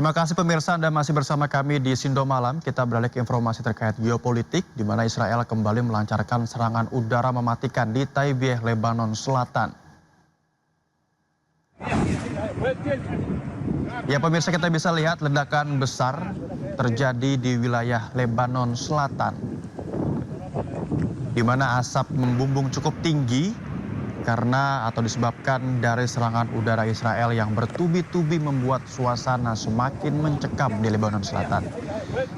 Terima kasih pemirsa, Anda masih bersama kami di Sindo Malam. Kita beralih ke informasi terkait geopolitik, di mana Israel kembali melancarkan serangan udara mematikan di Taibeh, Lebanon Selatan. Ya pemirsa, kita bisa lihat ledakan besar terjadi di wilayah Lebanon Selatan, di mana asap membumbung cukup tinggi karena atau disebabkan dari serangan udara Israel yang bertubi-tubi membuat suasana semakin mencekam di Lebanon Selatan.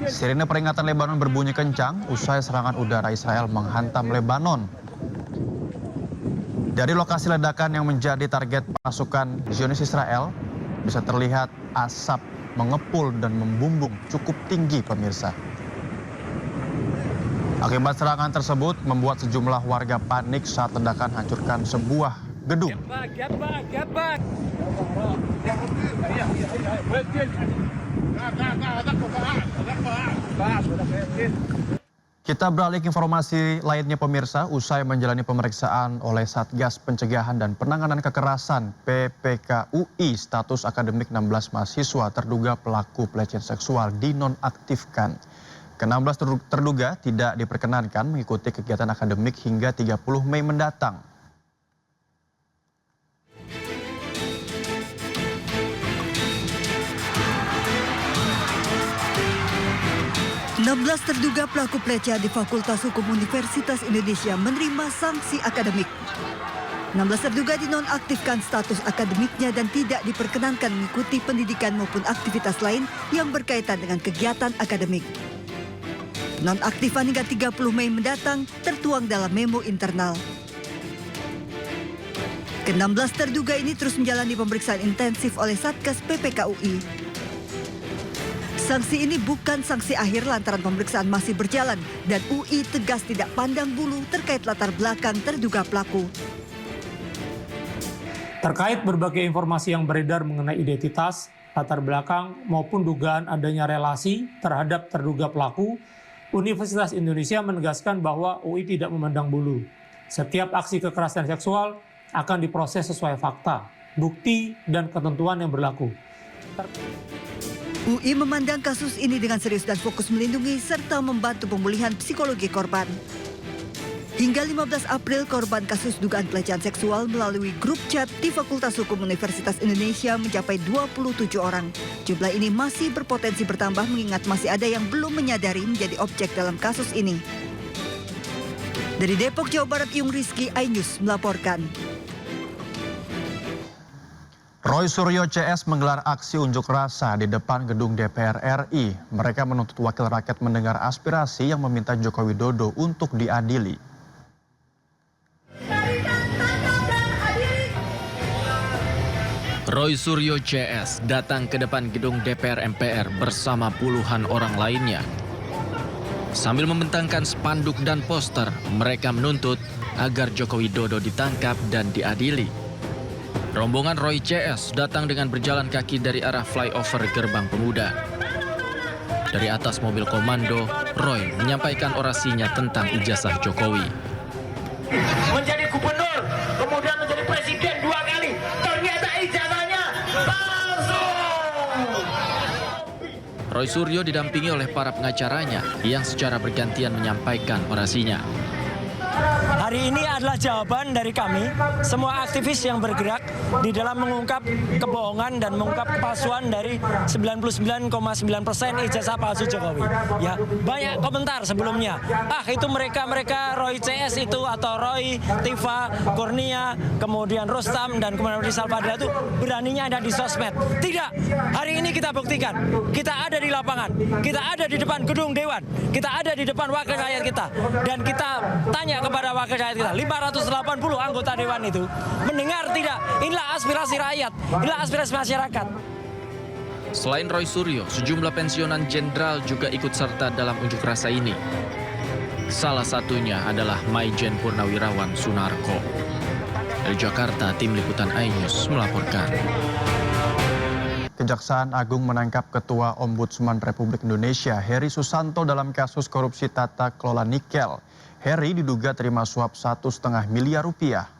Sirine peringatan Lebanon berbunyi kencang usai serangan udara Israel menghantam Lebanon. Dari lokasi ledakan yang menjadi target pasukan Zionis Israel, bisa terlihat asap mengepul dan membumbung cukup tinggi pemirsa. Akibat serangan tersebut membuat sejumlah warga panik saat ledakan hancurkan sebuah gedung. Kita beralih ke informasi lainnya pemirsa, usai menjalani pemeriksaan oleh Satgas Pencegahan dan Penanganan Kekerasan PPKUI, status akademik 16 mahasiswa terduga pelaku pelecehan seksual dinonaktifkan. Ke-16 terduga tidak diperkenankan mengikuti kegiatan akademik hingga 30 Mei mendatang. Terduga pelaku pelecehan di Fakultas Hukum Universitas Indonesia menerima sanksi akademik. 16 terduga dinonaktifkan status akademiknya dan tidak diperkenankan mengikuti pendidikan maupun aktivitas lain yang berkaitan dengan kegiatan akademik. Nonaktifan hingga 30 Mei mendatang tertuang dalam memo internal. Ke-16 terduga ini terus menjalani pemeriksaan intensif oleh Satgas PPKUI. Sanksi ini bukan sanksi akhir lantaran pemeriksaan masih berjalan dan UI tegas tidak pandang bulu terkait latar belakang terduga pelaku. Terkait berbagai informasi yang beredar mengenai identitas, latar belakang maupun dugaan adanya relasi terhadap terduga pelaku, Universitas Indonesia menegaskan bahwa UI tidak memandang bulu. Setiap aksi kekerasan seksual akan diproses sesuai fakta, bukti, dan ketentuan yang berlaku. UI memandang kasus ini dengan serius dan fokus melindungi serta membantu pemulihan psikologi korban. Hingga 15 April, korban kasus dugaan pelecehan seksual melalui grup chat di Fakultas Hukum Universitas Indonesia mencapai 27 orang. Jumlah ini masih berpotensi bertambah mengingat masih ada yang belum menyadari menjadi objek dalam kasus ini. Dari Depok, Jawa Barat, Yung Rizky, iNews melaporkan. Roy Suryo CS menggelar aksi unjuk rasa di depan gedung DPR RI. Mereka menuntut wakil rakyat mendengar aspirasi yang meminta Joko Widodo untuk diadili. Roy Suryo CS datang ke depan gedung DPR MPR bersama puluhan orang lainnya. Sambil membentangkan spanduk dan poster, mereka menuntut agar Joko Widodo ditangkap dan diadili. Rombongan Roy CS datang dengan berjalan kaki dari arah flyover Gerbang Pemuda. Dari atas mobil komando, Roy menyampaikan orasinya tentang ijazah Jokowi. Menjadi gubernur, kemudian menjadi presiden 2 kali, ternyata ijazahnya palsu. Roy Suryo didampingi oleh para pengacaranya yang secara bergantian menyampaikan orasinya. Hari ini adalah jawaban dari kami, semua aktivis yang bergerak di dalam mengungkap kebohongan dan mengungkap kepalsuan dari 99,9% ijazah palsu Jokowi. Ya, banyak komentar sebelumnya. Itu mereka Roy CS itu atau Roy, Tifa, Kurnia, kemudian Rustam dan kemudian Rizal Fadila itu beraninya ada di sosmed. Tidak. Hari ini kita buktikan. Kita ada di lapangan. Kita ada di depan gedung Dewan. Kita ada di depan wakil rakyat kita dan kita tanya kepada wakil rakyat kita, 580 anggota Dewan itu mendengar tidak? Inilah aspirasi rakyat, inilah aspirasi masyarakat. Selain Roy Suryo, sejumlah pensiunan jenderal juga ikut serta dalam unjuk rasa ini. Salah satunya adalah Maijen Purnawirawan Sunarko. Dari Jakarta, tim liputan iNews melaporkan. Kejaksaan Agung menangkap Ketua Ombudsman Republik Indonesia Heri Susanto dalam kasus korupsi tata kelola nikel. Heri diduga terima suap 1,5 miliar rupiah.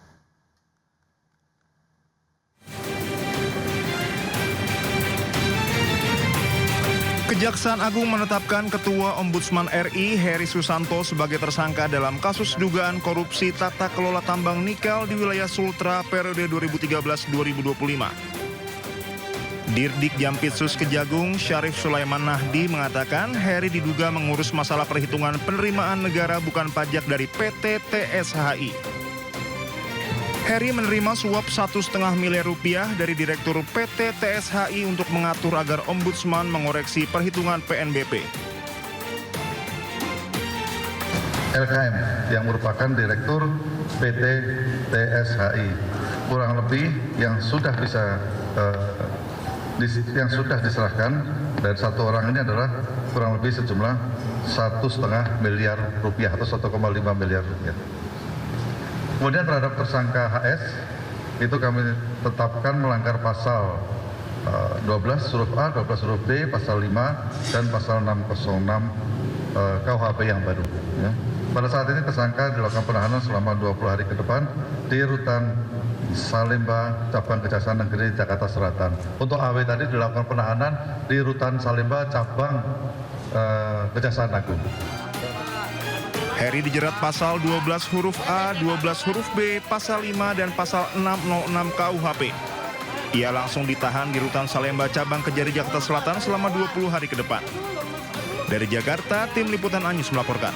Kejaksaan Agung menetapkan Ketua Ombudsman RI Heri Susanto sebagai tersangka dalam kasus dugaan korupsi tata kelola tambang nikel di wilayah Sultra periode 2013-2025. Dirdik Jampitsus Kejagung Syarif Sulaiman Nahdi mengatakan Heri diduga mengurus masalah perhitungan penerimaan negara bukan pajak dari PT TSHI. Heri menerima suap 1,5 miliar rupiah dari Direktur PT TSHI untuk mengatur agar Ombudsman mengoreksi perhitungan PNBP. LKM yang merupakan Direktur PT TSHI kurang lebih yang sudah diserahkan dari satu orang ini adalah kurang lebih sejumlah 1,5 miliar rupiah atau 1,5 miliar rupiah. Kemudian terhadap tersangka HS, itu kami tetapkan melanggar pasal 12 huruf A, 12 huruf B, pasal 5, dan pasal 606 KUHP yang baru. Ya. Pada saat ini tersangka dilakukan penahanan selama 20 hari ke depan di Rutan Salemba, Cabang Kejaksaan Negeri Jakarta Selatan. Untuk AW tadi dilakukan penahanan di Rutan Salemba, Cabang Kejaksaan Agung. Heri dijerat pasal 12 huruf A, 12 huruf B, pasal 5, dan pasal 606 KUHP. Ia langsung ditahan di Rutan Salemba Cabang Kejari Jakarta Selatan selama 20 hari ke depan. Dari Jakarta, tim Liputan Anyus melaporkan.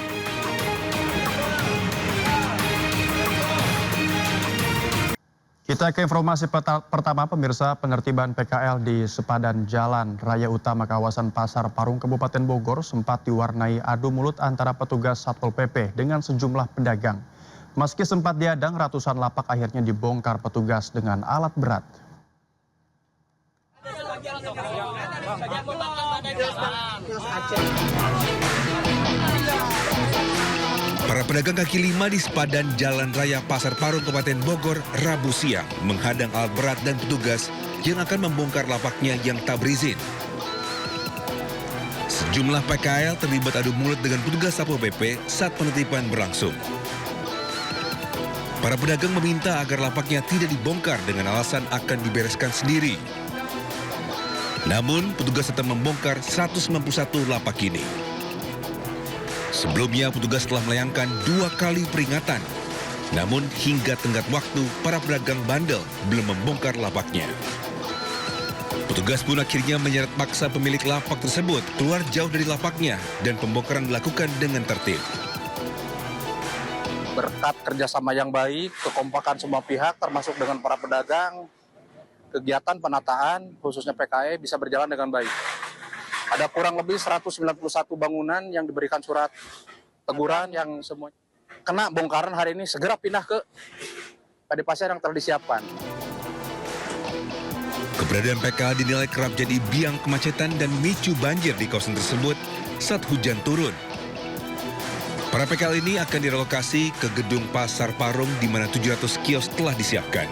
Kita ke informasi pertama, pemirsa. Penertiban PKL di sepadan Jalan Raya Utama kawasan Pasar Parung, Kabupaten Bogor sempat diwarnai adu mulut antara petugas Satpol PP dengan sejumlah pedagang. Meski sempat diadang, ratusan lapak akhirnya dibongkar petugas dengan alat berat. Para pedagang kaki lima di sepadan Jalan Raya Pasar Parung, Kabupaten Bogor, Rabu siang menghadang alat berat dan petugas yang akan membongkar lapaknya yang tak berizin. Sejumlah PKL terlibat adu mulut dengan petugas Satpol PP saat penertiban berlangsung. Para pedagang meminta agar lapaknya tidak dibongkar dengan alasan akan dibereskan sendiri. Namun, petugas tetap membongkar 191 lapak ini. Sebelumnya, petugas telah melayangkan 2 kali peringatan. Namun, hingga tenggat waktu, para pedagang bandel belum membongkar lapaknya. Petugas pun akhirnya menyeret paksa pemilik lapak tersebut keluar jauh dari lapaknya dan pembongkaran dilakukan dengan tertib. Berkat kerjasama yang baik, kekompakan semua pihak termasuk dengan para pedagang, kegiatan penataan khususnya PKE bisa berjalan dengan baik. Ada kurang lebih 191 bangunan yang diberikan surat teguran yang semua kena bongkaran hari ini segera pindah ke PD Pasar yang telah disiapkan. Keberadaan PKL dinilai kerap jadi biang kemacetan dan micu banjir di kawasan tersebut saat hujan turun. Para PKL ini akan direlokasi ke gedung Pasar Parung di mana 700 kios telah disiapkan.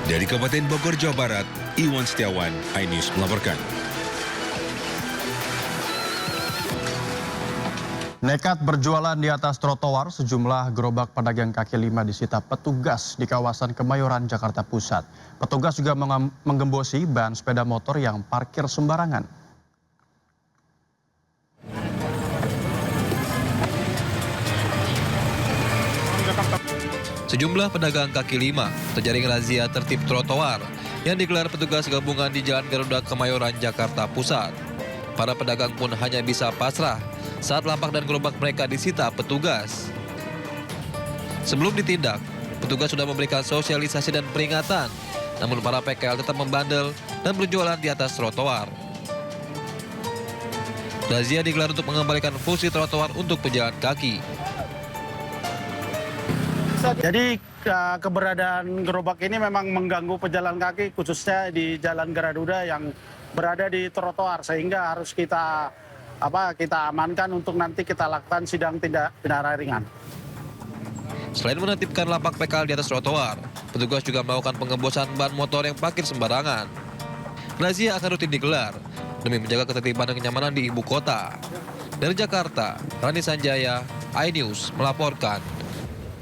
Dari Kabupaten Bogor, Jawa Barat, Iwan Setiawan, iNews melaporkan. Nekat berjualan di atas trotoar, sejumlah gerobak pedagang kaki lima disita petugas di kawasan Kemayoran, Jakarta Pusat. Petugas juga menggembosi ban sepeda motor yang parkir sembarangan. Sejumlah pedagang kaki lima terjaring razia tertib trotoar yang digelar petugas gabungan di Jalan Garuda Kemayoran, Jakarta Pusat. Para pedagang pun hanya bisa pasrah saat lapak dan gerobak mereka disita petugas. Sebelum ditindak, petugas sudah memberikan sosialisasi dan peringatan, namun para PKL tetap membandel dan berjualan di atas trotoar. Razia digelar untuk mengembalikan fungsi trotoar untuk pejalan kaki. Jadi keberadaan gerobak ini memang mengganggu pejalan kaki khususnya di Jalan Garuda yang berada di trotoar sehingga harus kita amankan untuk nanti kita lakukan sidang tindak pidana ringan. Selain menertibkan lapak PKL di atas trotoar, petugas juga melakukan pengembosan ban motor yang parkir sembarangan. Razia akan rutin digelar demi menjaga ketertiban dan kenyamanan di ibu kota. Dari Jakarta, Rani Sanjaya, iNews melaporkan.